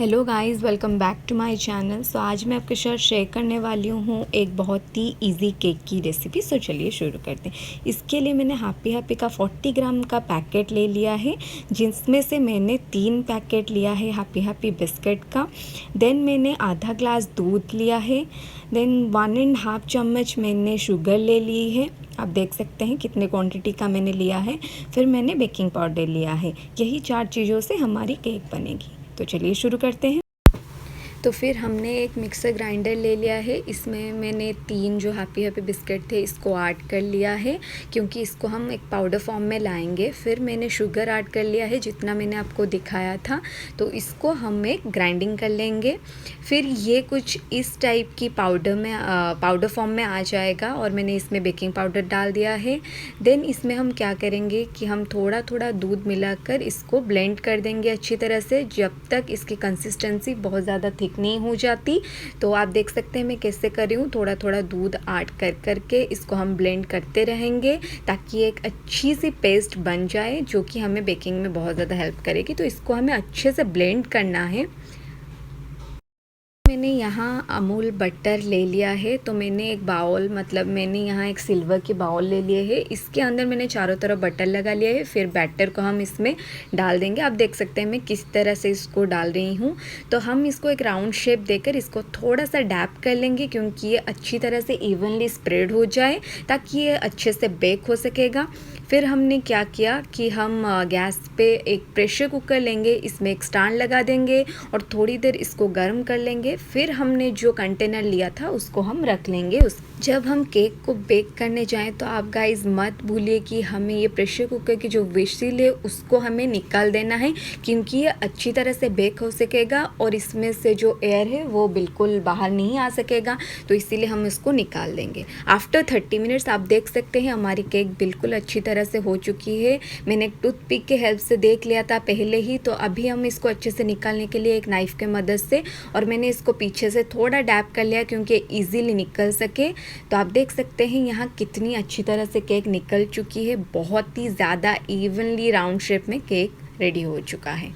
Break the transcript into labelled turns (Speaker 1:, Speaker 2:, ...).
Speaker 1: Hello guys, welcome back to my channel. So आज मैं आपके साथ शेयर करने वाली हूँ एक बहुत ही इजी केक की रेसिपी। सो चलिए शुरू करते हैं। इसके लिए मैंने हैप्पी का 40 ग्राम का पैकेट ले लिया है, जिसमें से मैंने 3 पैकेट लिया है हैप्पी बिस्किट का। देन मैंने आधा ग्लास दूध लिया है। देन 1.5 चम्मच मैंने शुगर ले ली है। आप देख सकते हैं कितने क्वांटिटी का मैंने लिया है। फिर मैंने बेकिंग पाउडर लिया है। यही 4 चीज़ों से हमारी केक बनेगी। तो चलिए शुरू करते हैं। तो फिर हमने एक मिक्सर ग्राइंडर ले लिया है। इसमें मैंने 3 जो हैप्पी बिस्किट थे इसको ऐड कर लिया है, क्योंकि इसको हम एक पाउडर फॉर्म में लाएंगे। फिर मैंने शुगर ऐड कर लिया है, जितना मैंने आपको दिखाया था। तो इसको हम एक ग्राइंडिंग कर लेंगे। फिर ये कुछ इस टाइप की पाउडर फॉर्म में आ जाएगा और मैंने इसमें बेकिंग पाउडर डाल दिया है। देन इसमें हम क्या करेंगे कि हम थोड़ा थोड़ा दूध मिलाकर इसको ब्लेंड कर देंगे अच्छी तरह से, जब तक इसकी कंसिस्टेंसी बहुत ज़्यादा थिक नहीं हो जाती। तो आप देख सकते हैं मैं कैसे कर रही हूँ। थोड़ा थोड़ा दूध ऐड कर करके इसको हम ब्लेंड करते रहेंगे, ताकि एक अच्छी सी पेस्ट बन जाए, जो कि हमें बेकिंग में बहुत ज़्यादा हेल्प करेगी। तो इसको हमें अच्छे से ब्लेंड करना है। मैंने यहाँ अमूल बटर ले लिया है। तो मैंने एक बाउल, मतलब मैंने यहाँ एक सिल्वर की बाउल ले लिए है। इसके अंदर मैंने चारों तरफ बटर लगा लिया है। फिर बैटर को हम इसमें डाल देंगे। आप देख सकते हैं मैं किस तरह से इसको डाल रही हूँ। तो हम इसको एक राउंड शेप देकर इसको थोड़ा सा डैप कर लेंगे, क्योंकि ये अच्छी तरह से इवनली स्प्रेड हो जाए, ताकि ये अच्छे से बेक हो सकेगा। फिर हमने क्या किया कि हम गैस पे एक प्रेशर कुकर लेंगे, इसमें एक स्टैंड लगा देंगे और थोड़ी देर इसको गर्म कर लेंगे। फिर हमने जो कंटेनर लिया था उसको हम रख लेंगे। जब हम केक को बेक करने जाएं तो आप गाइस मत भूलिए कि हमें ये प्रेशर कुकर की जो व्हिसल है उसको हमें निकाल देना है, क्योंकि ये अच्छी तरह से बेक हो सकेगा और इसमें से जो एयर है वो बिल्कुल बाहर नहीं आ सकेगा। तो इसीलिए हम इसको निकाल देंगे। आफ्टर 30 मिनट्स आप देख सकते हैं हमारी केक बिल्कुल अच्छी तरह से हो चुकी है। मैंने एक टूथपिक के हेल्प से देख लिया था पहले ही। तो अभी हम इसको अच्छे से निकालने के लिए एक नाइफ़ के मदद से, और मैंने इसको पीछे से थोड़ा डैप कर लिया, क्योंकि ईज़िली निकल सके। तो आप देख सकते हैं यहाँ कितनी अच्छी तरह से केक निकल चुकी है। बहुत ही ज़्यादा इवनली राउंड शेप में केक रेडी हो चुका है।